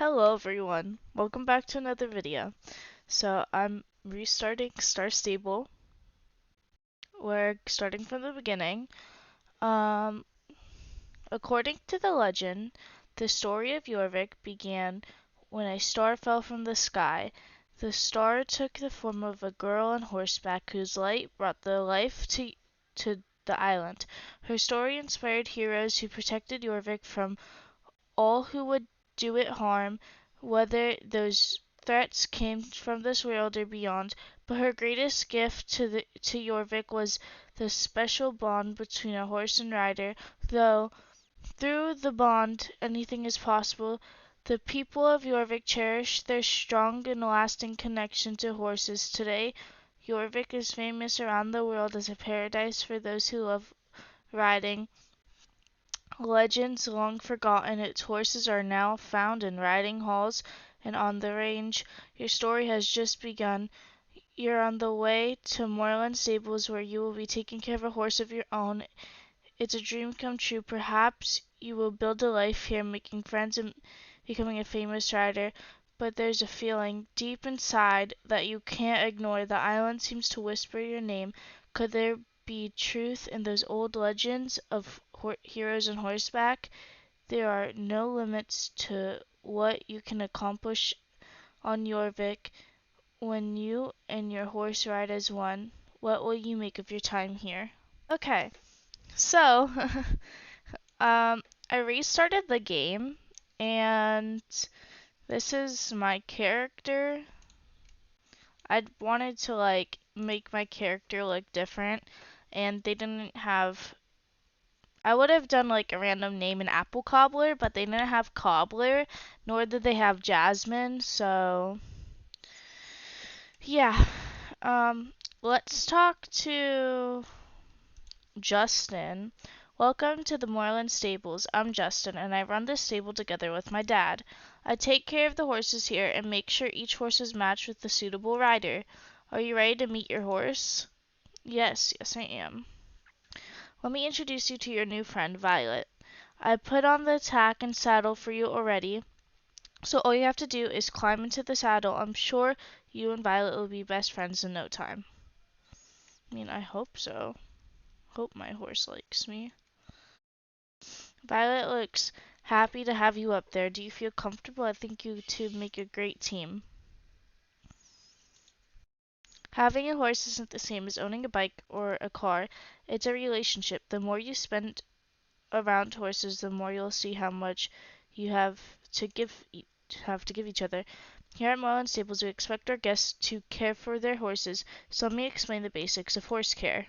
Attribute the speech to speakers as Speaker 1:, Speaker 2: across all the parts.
Speaker 1: Hello everyone, welcome back to another video. So I'm restarting Star Stable. We're starting from the beginning. Um, According to the legend, the story of Jorvik began when a star fell from the sky. The star took the form of a girl on horseback whose light brought the life to the island. Her story inspired heroes who protected Jorvik from all who would do it harm, whether those threats came from this world or beyond. But her greatest gift to Jorvik was the special bond between a horse and rider. Though through the bond anything is possible, the people of Jorvik cherish their strong and lasting connection to horses. Today, Jorvik is famous around the world as a paradise for those who love riding. Legends long forgotten, its horses are now found in riding halls and on the range. Your story has just begun. You're on the way to Moorland Stables where you will be taking care of a horse of your own. It's a dream come true. Perhaps you will build a life here, making friends and becoming a famous rider. But there's a feeling deep inside that you can't ignore. The island seems to whisper your name. Could there be truth in those old legends of heroes on horseback? There are no limits to what you can accomplish on Jorvik when you and your horse ride as one. What will you make of your time here? Okay, so I restarted the game, and this is my character. I wanted to make my character look different, and they didn't have. I would have done like a random name in AppleCobbler, but they didn't have Cobbler, nor did they have Jasmine. So yeah, let's talk to Justin. Welcome to the Moorland Stables. I'm Justin, and I run this stable together with my dad. I take care of the horses here and make sure each horse is matched with the suitable rider. Are you ready to meet your horse? Yes, I am. Let me introduce you to your new friend, Violet. I put on the tack and saddle for you already, so all you have to do is climb into the saddle. I'm sure you and Violet will be best friends in no time. I mean, I hope so. Hope my horse likes me. Violet looks happy to have you up there. Do you feel comfortable? I think you two make a great team. Having a horse isn't the same as owning a bike or a car. It's a relationship. The more you spend around horses, the more you'll see how much you have to give each other. Here at Moorland Stables, we expect our guests to care for their horses, so let me explain the basics of horse care.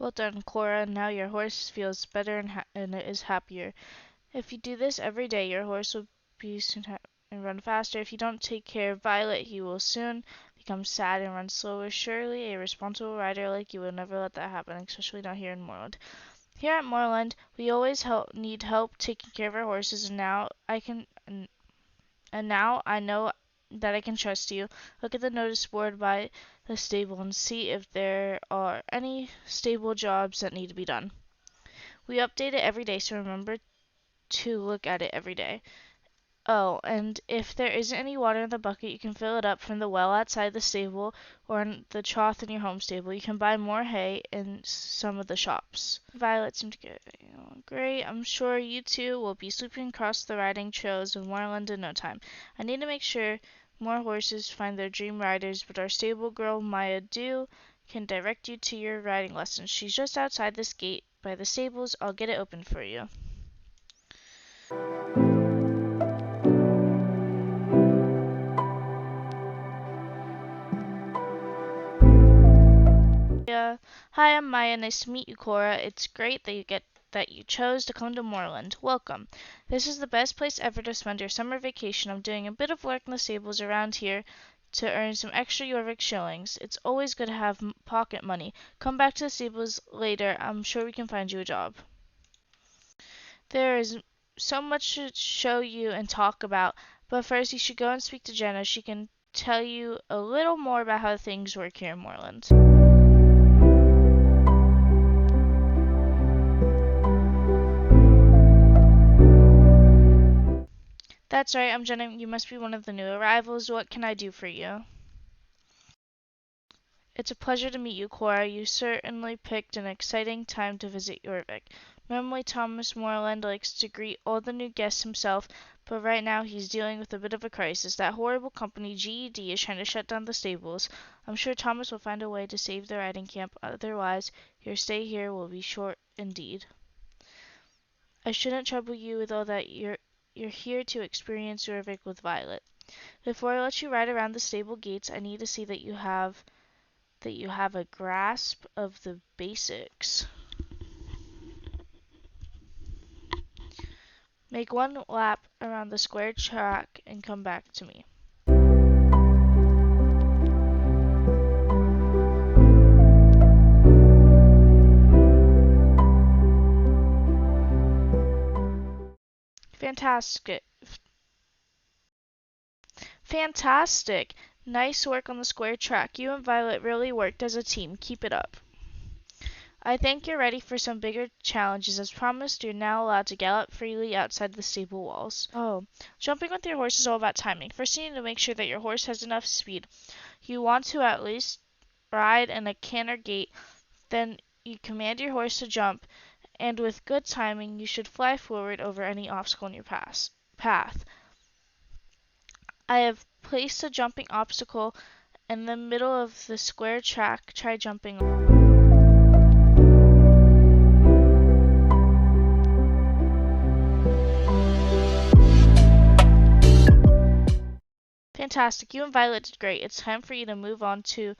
Speaker 1: Well done, Cora. Now your horse feels better and is happier. If you do this every day, your horse will be soon and run faster. If you don't take care of Violet, he will soon become sad and run slower. Surely a responsible rider like you would never let that happen, especially not here in Moorland. Here at Moorland, we always need help taking care of our horses, and now I know that I can trust you. Look at the notice board by the stable and see if there are any stable jobs that need to be done. We update it every day, so remember to look at it every day. Oh, and if there isn't any water in the bucket, you can fill it up from the well outside the stable or in the trough in your home stable. You can buy more hay in some of the shops. Violet seemed to get great. I'm sure you two will be sweeping across the riding trails of Moorland in no time. I need to make sure more horses find their dream riders, but our stable girl, Maya Dew, can direct you to your riding lessons. She's just outside this gate by the stables. I'll get it open for you. Yeah. Hi, I'm Maya. Nice to meet you, Cora. It's great that you chose to come to Moorland. Welcome. This is the best place ever to spend your summer vacation. I'm doing a bit of work in the stables around here to earn some extra Jorvik shillings. It's always good to have pocket money. Come back to the stables later. I'm sure we can find you a job. There is so much to show you and talk about, but first you should go and speak to Jenna. She can tell you a little more about how things work here in Moreland. That's right, I'm Jenna. You must be one of the new arrivals. What can I do for you? It's a pleasure to meet you, Cora. You certainly picked an exciting time to visit Jorvik. Normally, Thomas Moreland likes to greet all the new guests himself, but right now he's dealing with a bit of a crisis. That horrible company, GED, is trying to shut down the stables. I'm sure Thomas will find a way to save the riding camp, otherwise your stay here will be short indeed. I shouldn't trouble you with all that. You're here to experience Jorvik with Violet. Before I let you ride around the stable gates, I need to see that you have a grasp of the basics. Make one lap around the square track and come back to me. Fantastic. Fantastic. Nice work on the square track. You and Violet really worked as a team. Keep it up. I think you're ready for some bigger challenges. As promised, you're now allowed to gallop freely outside the stable walls. Oh, jumping with your horse is all about timing. First, you need to make sure that your horse has enough speed. You want to at least ride in a canter gait. Then you command your horse to jump, and with good timing, you should fly forward over any obstacle in your path. I have placed a jumping obstacle in the middle of the square track. Try jumping. Fantastic. You and Violet did great. It's time for you to move on to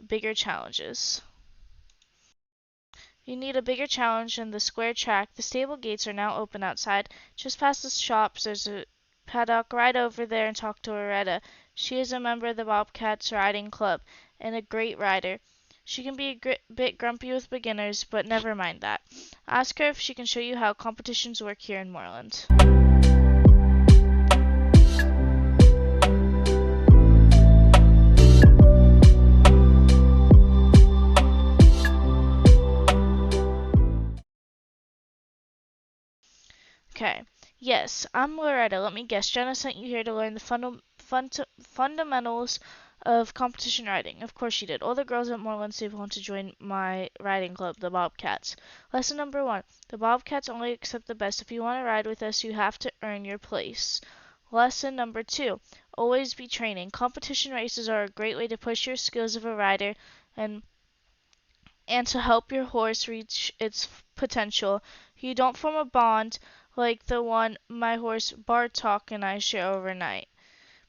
Speaker 1: bigger challenges. You need a bigger challenge than the square track. The stable gates are now open outside. Just past the shops, there's a paddock. Right over there and talk to Loretta. She is a member of the Bobcats Riding Club and a great rider. She can be a bit grumpy with beginners, but never mind that. Ask her if she can show you how competitions work here in Moreland. Okay. Yes, I'm Loretta. Let me guess. Jenna sent you here to learn the fundamentals of competition riding. Of course she did. All the girls at Moreland Stable want to join my riding club, the Bobcats. Lesson number 1. The Bobcats only accept the best. If you want to ride with us, you have to earn your place. Lesson number 2. Always be training. Competition races are a great way to push your skills of a rider and to help your horse reach its potential. You don't form a bond like the one my horse Bartok and I share overnight.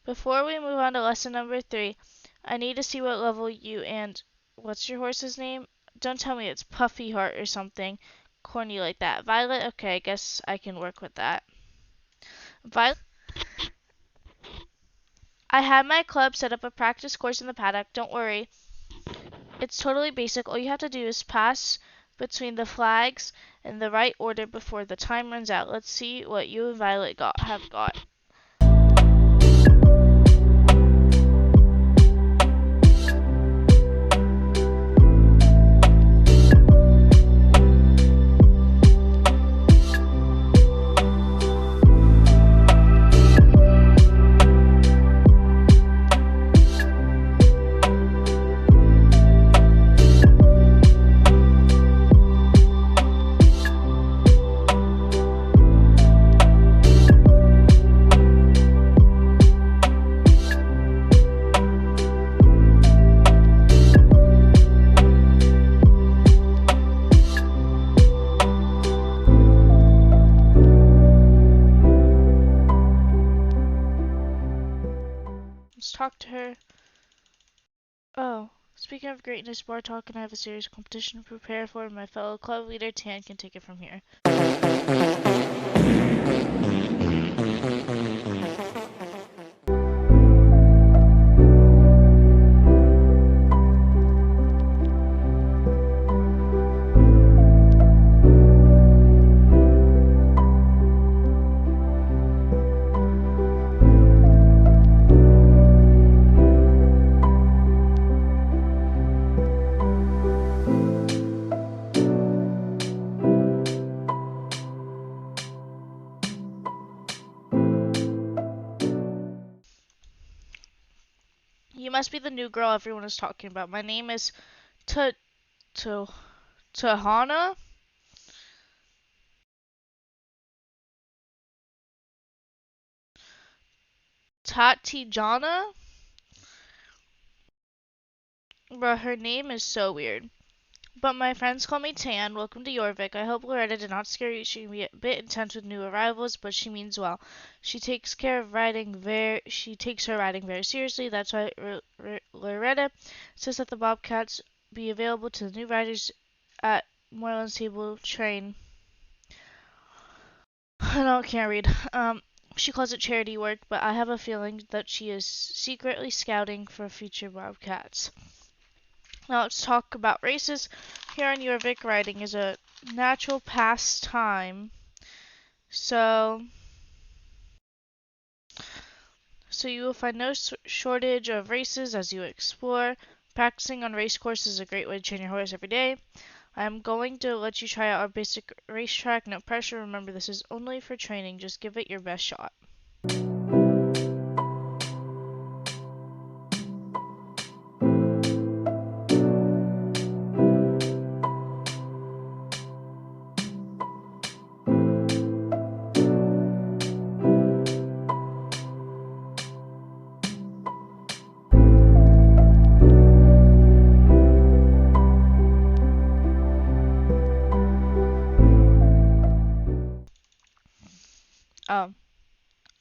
Speaker 1: Before we move on to lesson number 3, I need to see what level you and what's your horse's name? Don't tell me it's Puffy Heart or something corny like that. Violet? Okay, I guess I can work with that. Violet? I had my club set up a practice course in the paddock. Don't worry. It's totally basic. All you have to do is pass between the flags in the right order before the time runs out. Let's see what you and Violet have got. Talk to her. Oh, speaking of greatness, Bartok and I have a serious competition to prepare for. My fellow club leader, Tan, can take it from here. must be the new girl everyone is talking about. My name is Tahana. Tatijana? Bro, her name is so weird. But my friends call me Tan. Welcome to Jorvik. I hope Loretta did not scare you. She can be a bit intense with new arrivals, but she means well. She takes her riding very seriously. That's why Loretta says that the Bobcats be available to the new riders at Moreland's Table Train. Can't read. She calls it charity work, but I have a feeling that she is secretly scouting for future Bobcats. Now let's talk about races. Here on Jorvik, riding is a natural pastime. So you will find no shortage of races as you explore. Practicing on race course is a great way to train your horse every day. I am going to let you try out our basic racetrack. No pressure. Remember, this is only for training. Just give it your best shot.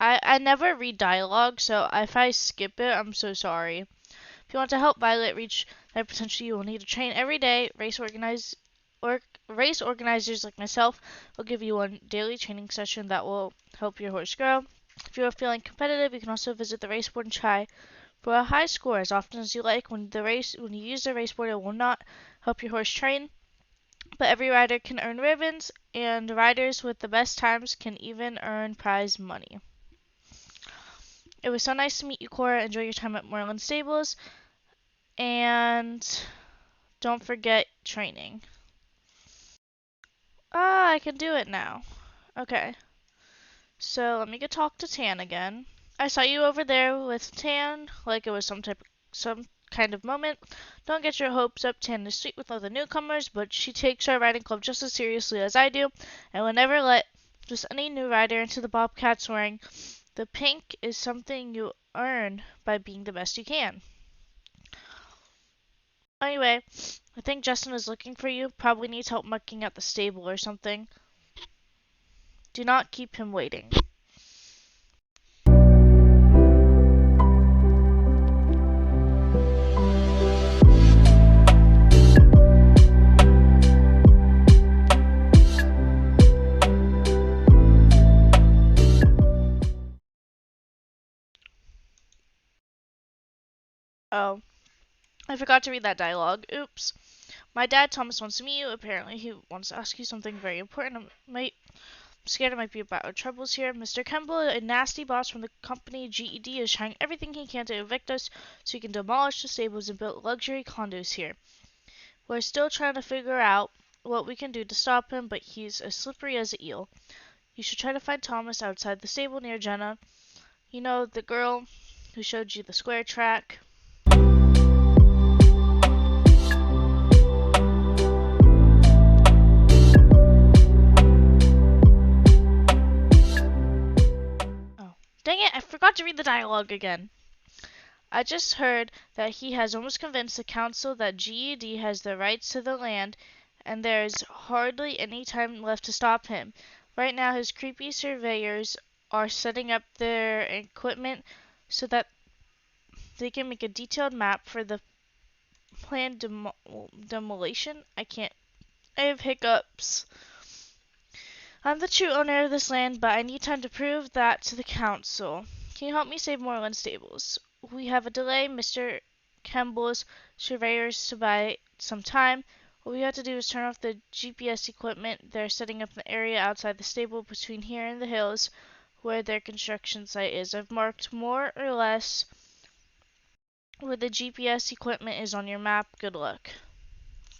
Speaker 1: I never read dialogue, so if I skip it, I'm so sorry. If you want to help Violet reach that potential, you will need to train every day. Race organizers like myself will give you one daily training session that will help your horse grow. If you are feeling competitive, you can also visit the race board and try for a high score as often as you like. When you use the race board, it will not help your horse train, but every rider can earn ribbons, and riders with the best times can even earn prize money. It was so nice to meet you, Cora. Enjoy your time at Moreland Stables, and don't forget training. I can do it now. Okay. So let me go talk to Tan again. I saw you over there with Tan, like it was some kind of moment. Don't get your hopes up. Tan is sweet with all the newcomers, but she takes our riding club just as seriously as I do, and will never let just any new rider into the Bobcats wearing the pink is something you earn by being the best you can. Anyway, I think Justin is looking for you. Probably needs help mucking out the stable or something. Do not keep him waiting. Oh, I forgot to read that dialogue. Oops. My dad, Thomas, wants to meet you. Apparently, he wants to ask you something very important. I'm scared it might be about our troubles here. Mr. Kemble, a nasty boss from the company GED, is trying everything he can to evict us so he can demolish the stables and build luxury condos here. We're still trying to figure out what we can do to stop him, but he's as slippery as an eel. You should try to find Thomas outside the stable near Jenna. You know, the girl who showed you the square track. Dang it, I forgot to read the dialogue again. I just heard that he has almost convinced the council that GED has the rights to the land, and there's hardly any time left to stop him. Right now, his creepy surveyors are setting up their equipment so that they can make a detailed map for the planned demolition. I have hiccups. I'm the true owner of this land, but I need time to prove that to the council. Can you help me save Moreland Stables? We have a delay. Mr. Kemble's surveyors to buy some time. What we have to do is turn off the GPS equipment. They're setting up an area outside the stable between here and the hills where their construction site is. I've marked more or less where the GPS equipment is on your map. Good luck.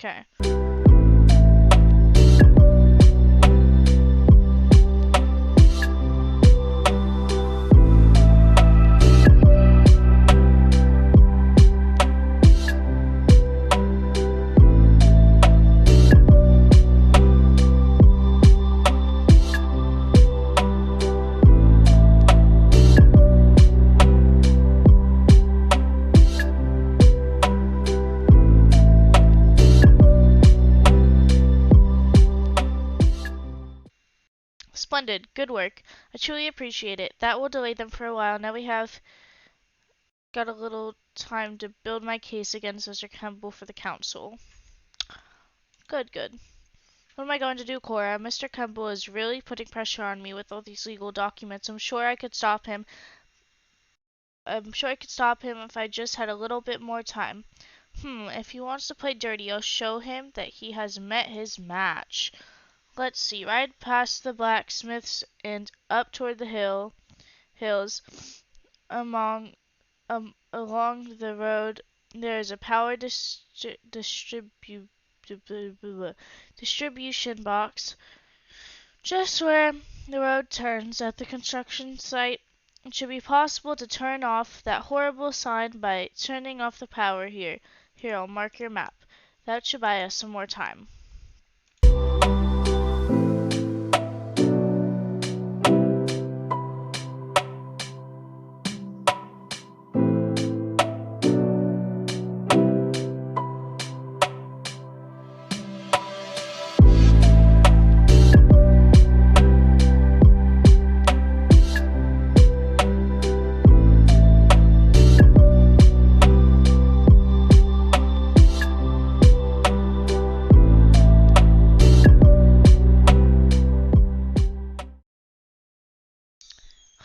Speaker 1: Okay. Splendid. Good work. I truly appreciate it. That will delay them for a while. Now we have got a little time to build my case against Mr. Campbell for the council. Good, good. What am I going to do, Cora? Mr. Campbell is really putting pressure on me with all these legal documents. I'm sure I could stop him. If I just had a little bit more time. If he wants to play dirty, I'll show him that he has met his match. Let's see, right past the blacksmiths and up toward the hills. Along the road, there is a power distribution box just where the road turns at the construction site. It should be possible to turn off that horrible sign by turning off the power here. Here, I'll mark your map. That should buy us some more time.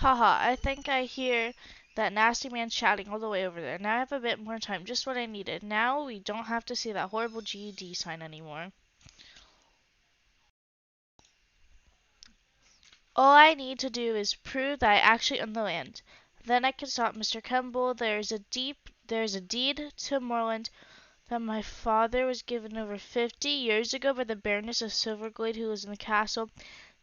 Speaker 1: Haha, I think I hear that nasty man shouting all the way over there. Now I have a bit more time, just what I needed. Now we don't have to see that horrible GED sign anymore. All I need to do is prove that I actually own the land. Then I can stop Mr. Campbell. There's a deed to Moreland that my father was given over 50 years ago by the Baroness of Silverglade, who lives in the castle.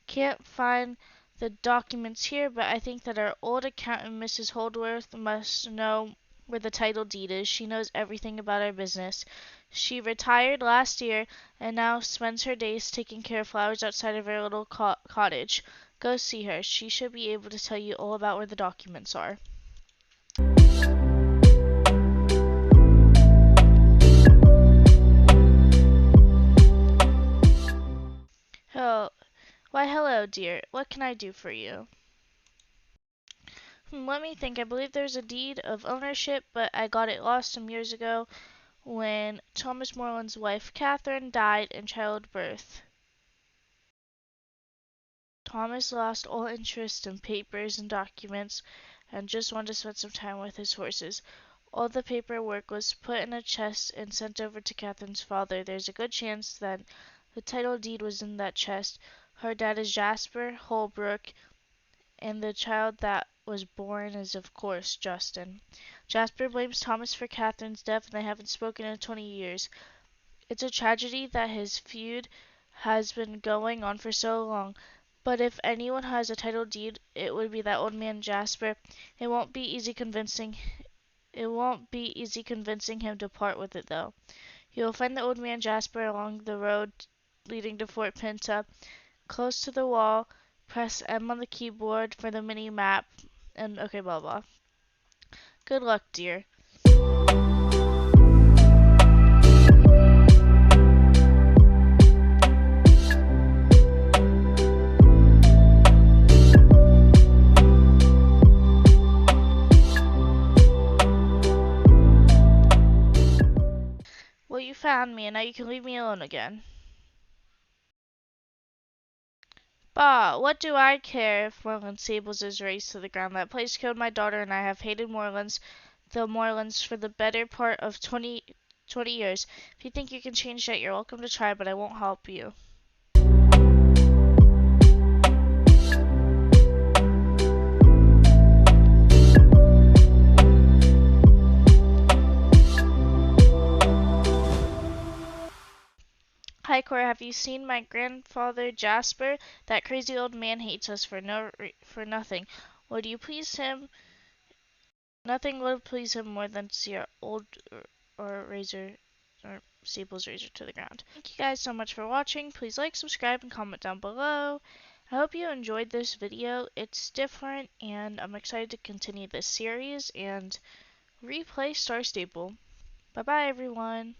Speaker 1: Can't find the documents here, but I think that our old accountant, Mrs. Holdworth, must know where the title deed is. She knows everything about our business. She retired last year and now spends her days taking care of flowers outside of our little cottage. Go see her. She should be able to tell you all about where the documents are. Hello, dear. What can I do for you? Let me think. I believe there's a deed of ownership, but I got it lost some years ago when Thomas Moreland's wife, Catherine, died in childbirth. Thomas lost all interest in papers and documents and just wanted to spend some time with his horses. All the paperwork was put in a chest and sent over to Catherine's father. There's a good chance that the title deed was in that chest. Her dad is Jasper Holbrook, and the child that was born is, of course, Justin. Jasper blames Thomas for Catherine's death, and they haven't spoken in 20 years. It's a tragedy that his feud has been going on for so long. But if anyone has a title deed, it would be that old man Jasper. It won't be easy convincing him to part with it, though. You'll find the old man Jasper along the road leading to Fort Pinta. Close to the wall, press M on the keyboard for the mini map, and okay, blah blah. Good luck, dear. Well, you found me, and now you can leave me alone again. Bah, what do I care if Moreland Sables is razed to the ground? That place killed my daughter, and I have hated the Morelands, for the better part of 20 years. If you think you can change that, you're welcome to try, but I won't help you. Hi, Cora. Have you seen my grandfather Jasper? That crazy old man hates us for nothing. Would you please him? Nothing would please him more than to see our old Sable's razor to the ground. Thank you guys so much for watching. Please like, subscribe, and comment down below. I hope you enjoyed this video. It's different, and I'm excited to continue this series and replay Star Stable. Bye bye, everyone.